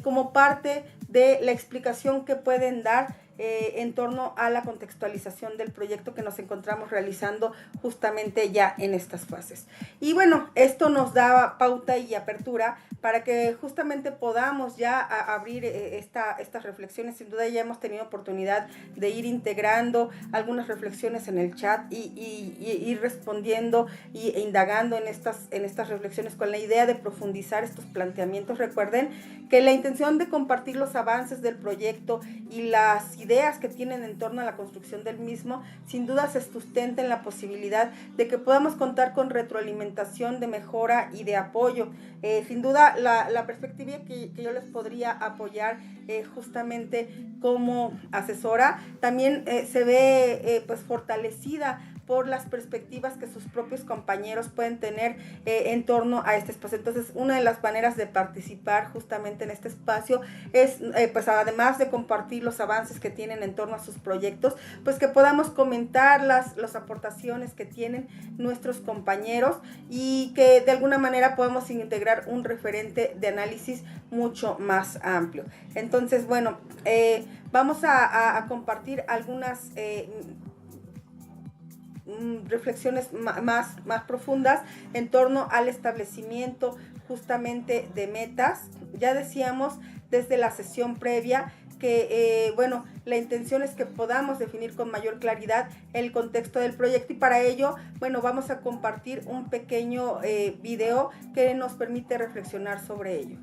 como parte de la explicación que pueden dar en torno a la contextualización del proyecto que nos encontramos realizando justamente ya en estas fases. Y bueno, esto nos da pauta y apertura para que justamente podamos ya abrir estas reflexiones. Sin duda ya hemos tenido oportunidad de ir integrando algunas reflexiones en el chat y ir respondiendo e indagando en estas reflexiones con la idea de profundizar estos planteamientos. Recuerden que la intención de compartir los avances del proyecto y las ideas que tienen en torno a la construcción del mismo, sin duda se sustenta en la posibilidad de que podamos contar con retroalimentación de mejora y de apoyo. Sin duda la perspectiva que yo les podría apoyar justamente como asesora también se ve pues fortalecida por las perspectivas que sus propios compañeros pueden tener en torno a este espacio. Entonces, una de las maneras de participar justamente en este espacio es, pues además de compartir los avances que tienen en torno a sus proyectos, pues que podamos comentar las aportaciones que tienen nuestros compañeros y que de alguna manera podamos integrar un referente de análisis mucho más amplio. Entonces, bueno, vamos a compartir algunas reflexiones más profundas en torno al establecimiento justamente de metas. Ya decíamos desde la sesión previa que bueno, la intención es que podamos definir con mayor claridad el contexto del proyecto y para ello, bueno, vamos a compartir un pequeño video que nos permite reflexionar sobre ello.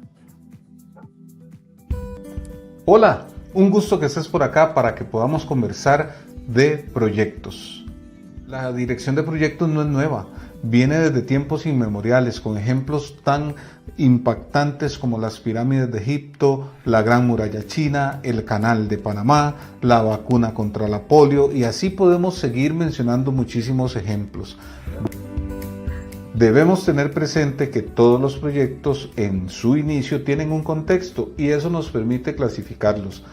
Hola, un gusto que estés por acá para que podamos conversar de proyectos. La dirección de proyectos no es nueva, viene desde tiempos inmemoriales con ejemplos tan impactantes como las pirámides de Egipto, la Gran Muralla China, el Canal de Panamá, la vacuna contra la polio y así podemos seguir mencionando muchísimos ejemplos. Debemos tener presente que todos los proyectos en su inicio tienen un contexto y eso nos permite clasificarlos.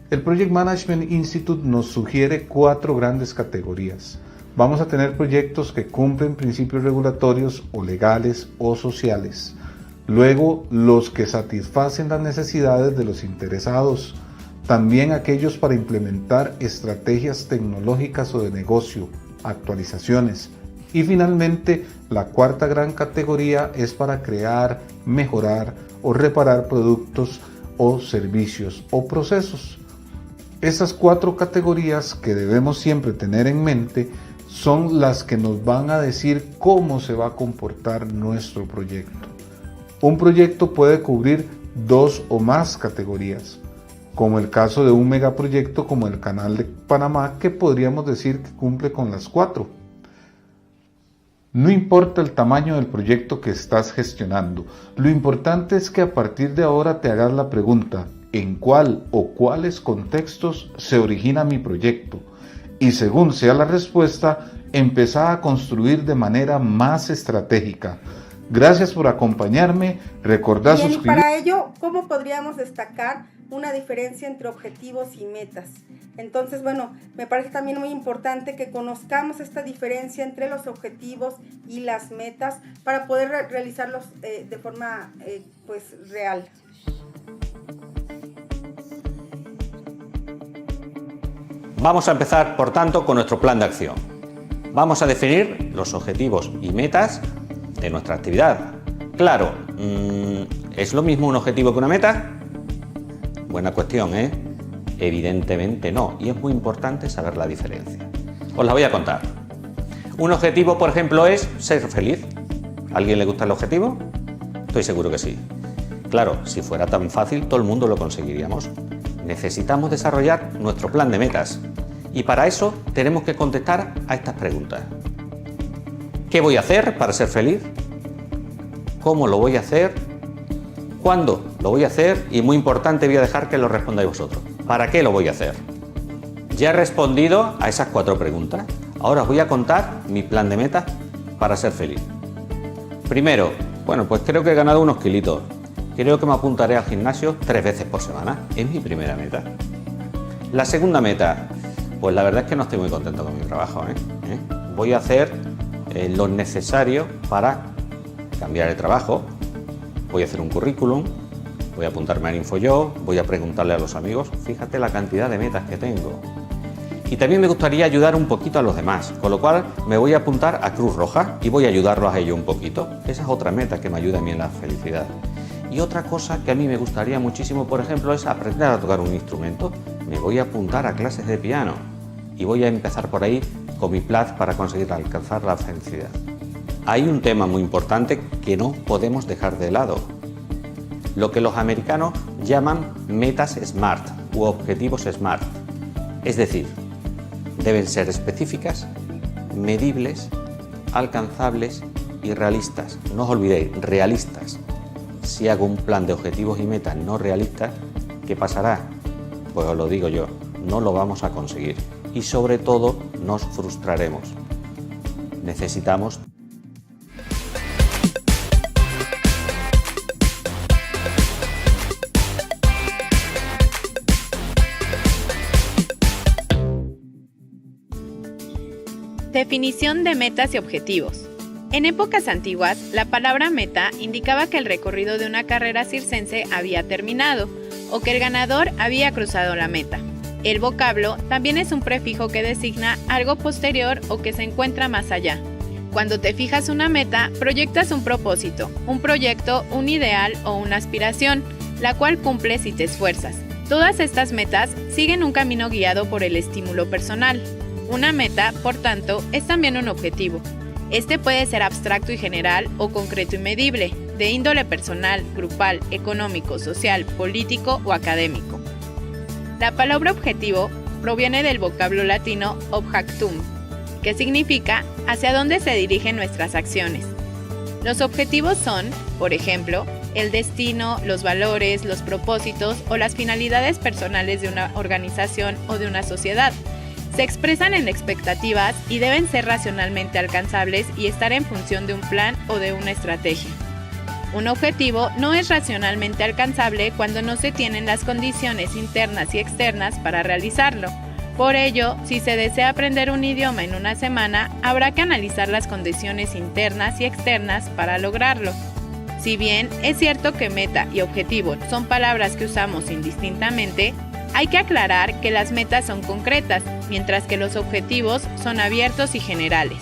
El Project Management Institute nos sugiere 4 grandes categorías. Vamos a tener proyectos que cumplen principios regulatorios o legales o sociales. Luego, los que satisfacen las necesidades de los interesados. También aquellos para implementar estrategias tecnológicas o de negocio, actualizaciones. Y finalmente, la 4ª gran categoría es para crear, mejorar o reparar productos o servicios o procesos. Estas 4 categorías que debemos siempre tener en mente son las que nos van a decir cómo se va a comportar nuestro proyecto. Un proyecto puede cubrir 2 o más categorías, como el caso de un megaproyecto como el Canal de Panamá, que podríamos decir que cumple con las 4. No importa el tamaño del proyecto que estás gestionando, lo importante es que a partir de ahora te hagas la pregunta, ¿en cuál o cuáles contextos se origina mi proyecto? Y según sea la respuesta, empezar a construir de manera más estratégica. Gracias por acompañarme. Recordá suscribirte. Y para ello, ¿cómo podríamos destacar una diferencia entre objetivos y metas? Entonces, bueno, me parece también muy importante que conozcamos esta diferencia entre los objetivos y las metas para poder realizarlos de forma pues real. Vamos a empezar, por tanto, con nuestro plan de acción. Vamos a definir los objetivos y metas de nuestra actividad. Claro, ¿es lo mismo un objetivo que una meta? Buena cuestión, ¿eh? Evidentemente no, y es muy importante saber la diferencia. Os la voy a contar. Un objetivo, por ejemplo, es ser feliz. ¿A alguien le gusta el objetivo? Estoy seguro que sí. Claro, si fuera tan fácil, todo el mundo lo conseguiríamos. Necesitamos desarrollar nuestro plan de metas y para eso tenemos que contestar a estas preguntas. ¿Qué voy a hacer para ser feliz? ¿Cómo lo voy a hacer? ¿Cuándo lo voy a hacer? Y muy importante, voy a dejar que lo respondáis vosotros. ¿Para qué lo voy a hacer? Ya he respondido a esas 4 preguntas. Ahora os voy a contar mi plan de metas para ser feliz. Primero, bueno, pues creo que he ganado unos kilitos. Creo que me apuntaré al gimnasio 3 veces por semana. Es mi primera meta. La segunda meta, pues la verdad es que no estoy muy contento con mi trabajo. Voy a hacer lo necesario para cambiar de trabajo. Voy a hacer un currículum. Voy a apuntarme al InfoYo, voy a preguntarle a los amigos, fíjate la cantidad de metas que tengo. Y también me gustaría ayudar un poquito a los demás, con lo cual me voy a apuntar a Cruz Roja y voy a ayudarlos a ellos un poquito. Esa es otra meta que me ayuda a mí en la felicidad. Y otra cosa que a mí me gustaría muchísimo, por ejemplo, es aprender a tocar un instrumento. Me voy a apuntar a clases de piano y voy a empezar por ahí con mi plan para conseguir alcanzar la felicidad. Hay un tema muy importante que no podemos dejar de lado. Lo que los americanos llaman metas SMART u objetivos SMART. Es decir, deben ser específicas, medibles, alcanzables y realistas. No os olvidéis, realistas. Si hago un plan de objetivos y metas no realistas, ¿qué pasará? Pues os lo digo yo, no lo vamos a conseguir y sobre todo nos frustraremos. Necesitamos definición de metas y objetivos. En épocas antiguas, la palabra meta indicaba que el recorrido de una carrera circense había terminado o que el ganador había cruzado la meta. El vocablo también es un prefijo que designa algo posterior o que se encuentra más allá. Cuando te fijas una meta, proyectas un propósito, un proyecto, un ideal o una aspiración, la cual cumples si te esfuerzas. Todas estas metas siguen un camino guiado por el estímulo personal. Una meta, por tanto, es también un objetivo. Este puede ser abstracto y general o concreto y medible, de índole personal, grupal, económico, social, político o académico. La palabra objetivo proviene del vocablo latino objectum, que significa hacia dónde se dirigen nuestras acciones. Los objetivos son, por ejemplo, el destino, los valores, los propósitos o las finalidades personales de una organización o de una sociedad. Se expresan en expectativas y deben ser racionalmente alcanzables y estar en función de un plan o de una estrategia. Un objetivo no es racionalmente alcanzable cuando no se tienen las condiciones internas y externas para realizarlo. Por ello, si se desea aprender un idioma en una semana, habrá que analizar las condiciones internas y externas para lograrlo. Si bien es cierto que meta y objetivo son palabras que usamos indistintamente, hay que aclarar que las metas son concretas, mientras que los objetivos son abiertos y generales.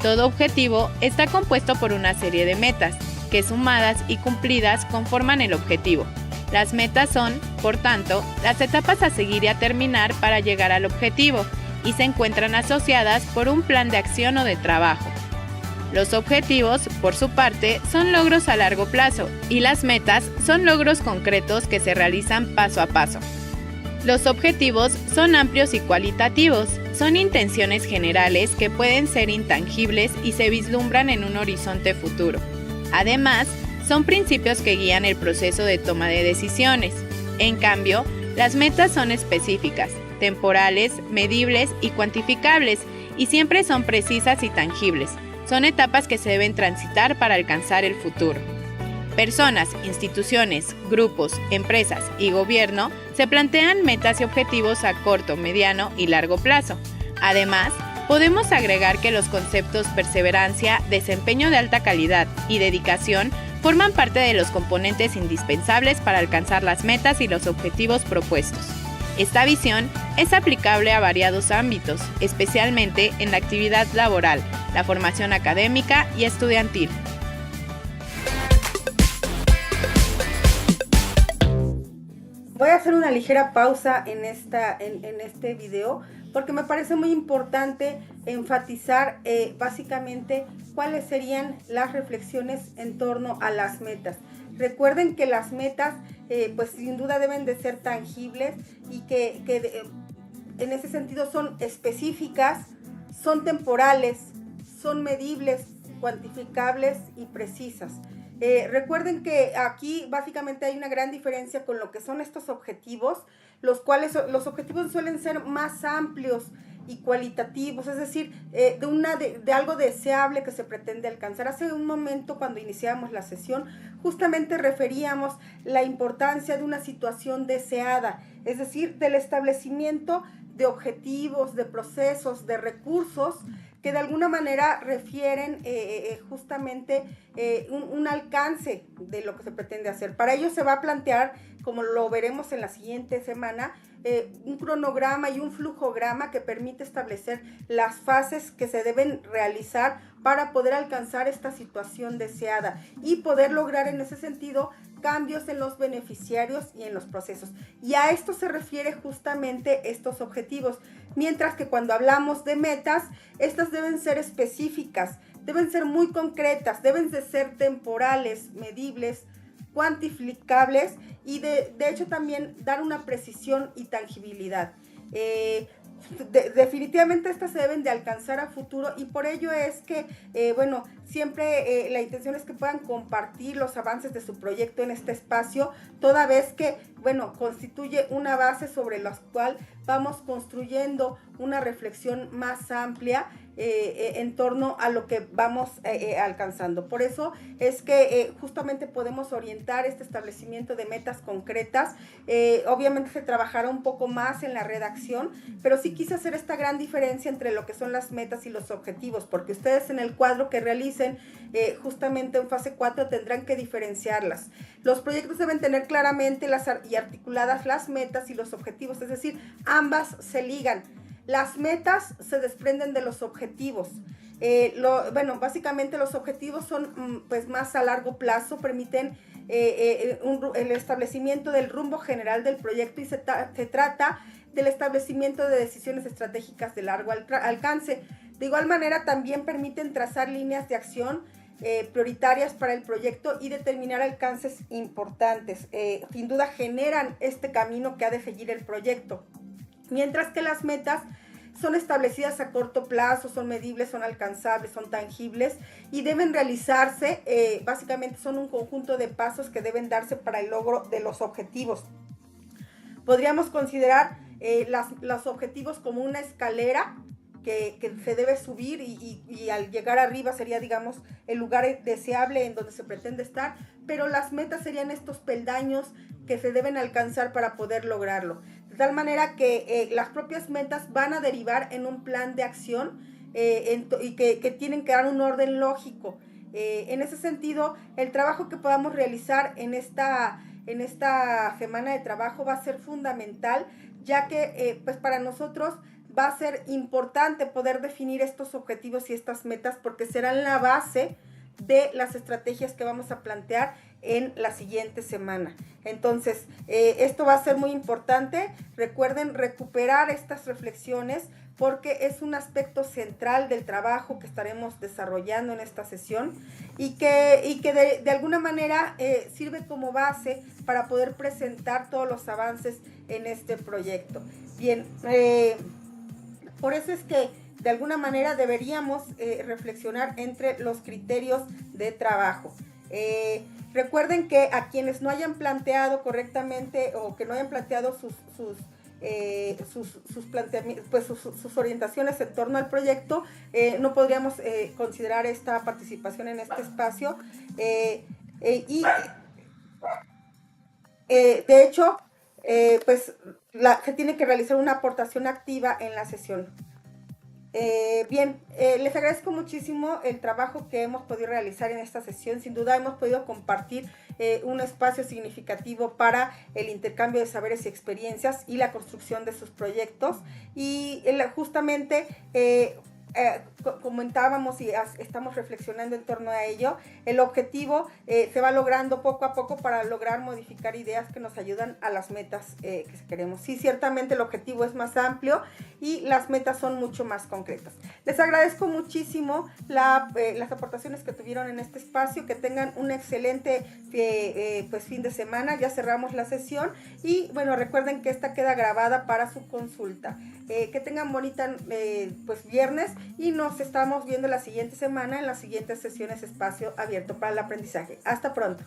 Todo objetivo está compuesto por una serie de metas, que sumadas y cumplidas conforman el objetivo. Las metas son, por tanto, las etapas a seguir y a terminar para llegar al objetivo, y se encuentran asociadas por un plan de acción o de trabajo. Los objetivos, por su parte, son logros a largo plazo, y las metas son logros concretos que se realizan paso a paso. Los objetivos son amplios y cualitativos, son intenciones generales que pueden ser intangibles y se vislumbran en un horizonte futuro. Además, son principios que guían el proceso de toma de decisiones. En cambio, las metas son específicas, temporales, medibles y cuantificables, y siempre son precisas y tangibles. Son etapas que se deben transitar para alcanzar el futuro. Personas, instituciones, grupos, empresas y gobierno se plantean metas y objetivos a corto, mediano y largo plazo. Además, podemos agregar que los conceptos perseverancia, desempeño de alta calidad y dedicación forman parte de los componentes indispensables para alcanzar las metas y los objetivos propuestos. Esta visión es aplicable a variados ámbitos, especialmente en la actividad laboral, la formación académica y estudiantil. Voy a hacer una ligera pausa en este video porque me parece muy importante enfatizar básicamente cuáles serían las reflexiones en torno a las metas. Recuerden que las metas pues sin duda deben de ser tangibles y que en ese sentido son específicas, son temporales, son medibles, cuantificables y precisas. Recuerden que aquí básicamente hay una gran diferencia con lo que son estos objetivos, los cuales los objetivos suelen ser más amplios y cualitativos, es decir, de algo deseable que se pretende alcanzar. Hace un momento, cuando iniciamos la sesión, justamente referíamos la importancia de una situación deseada, es decir, del establecimiento de objetivos, de procesos, de recursos que de alguna manera refieren justamente un alcance de lo que se pretende hacer. Para ello se va a plantear, como lo veremos en la siguiente semana, un cronograma y un flujograma que permite establecer las fases que se deben realizar para poder alcanzar esta situación deseada y poder lograr en ese sentido cambios en los beneficiarios y en los procesos. Y a esto se refiere justamente estos objetivos. Mientras que cuando hablamos de metas, estas deben ser específicas, deben ser muy concretas, deben de ser temporales, medibles, cuantificables y de hecho también dar una precisión y tangibilidad. Definitivamente estas se deben de alcanzar a futuro y por ello es que, siempre la intención es que puedan compartir los avances de su proyecto en este espacio, toda vez que, constituye una base sobre la cual vamos construyendo una reflexión más amplia en torno a lo que vamos alcanzando. Por eso es que justamente podemos orientar este establecimiento de metas concretas. Obviamente se trabajará un poco más en la redacción, pero sí quise hacer esta gran diferencia entre lo que son las metas y los objetivos, porque ustedes en el cuadro que realicen justamente en fase 4 tendrán que diferenciarlas. Los proyectos deben tener claramente y articuladas las metas y los objetivos, es decir, ambas se ligan. Las metas se desprenden de los objetivos. Básicamente los objetivos son pues más a largo plazo, permiten el establecimiento del rumbo general del proyecto y se trata del establecimiento de decisiones estratégicas de largo alcance. De igual manera también permiten trazar líneas de acción prioritarias para el proyecto y determinar alcances importantes. Sin duda generan este camino que ha de seguir el proyecto. Mientras que las metas son establecidas a corto plazo, son medibles, son alcanzables, son tangibles y deben realizarse, básicamente son un conjunto de pasos que deben darse para el logro de los objetivos. Podríamos considerar los objetivos como una escalera que se debe subir y al llegar arriba sería, digamos, el lugar deseable en donde se pretende estar, pero las metas serían estos peldaños que se deben alcanzar para poder lograrlo. De tal manera que las propias metas van a derivar en un plan de acción y que tienen que dar un orden lógico. En ese sentido, el trabajo que podamos realizar en esta semana de trabajo va a ser fundamental, ya que pues para nosotros va a ser importante poder definir estos objetivos y estas metas porque serán la base de las estrategias que vamos a plantear en la siguiente semana. Entonces, esto va a ser muy importante. Recuerden recuperar estas reflexiones porque es un aspecto central del trabajo que estaremos desarrollando en esta sesión y que de alguna manera sirve como base para poder presentar todos los avances en este proyecto. Bien, por eso es que de alguna manera deberíamos reflexionar entre los criterios de trabajo. Recuerden que a quienes no hayan planteado correctamente o que no hayan planteado sus orientaciones en torno al proyecto, no podríamos considerar esta participación en este espacio. De hecho, se tiene que realizar una aportación activa en la sesión. Les agradezco muchísimo el trabajo que hemos podido realizar en esta sesión. Sin duda hemos podido compartir un espacio significativo para el intercambio de saberes y experiencias y la construcción de sus proyectos. Y justamente comentábamos y estamos reflexionando en torno a ello, el objetivo se va logrando poco a poco para lograr modificar ideas que nos ayudan a las metas que queremos. Sí, ciertamente el objetivo es más amplio y las metas son mucho más concretas. Les agradezco muchísimo las aportaciones que tuvieron en este espacio, que tengan un excelente fin de semana. Ya cerramos la sesión y recuerden que esta queda grabada para su consulta. Que tengan bonita viernes y nos estamos viendo la siguiente semana en las siguientes sesiones Espacio Abierto para el Aprendizaje. Hasta pronto.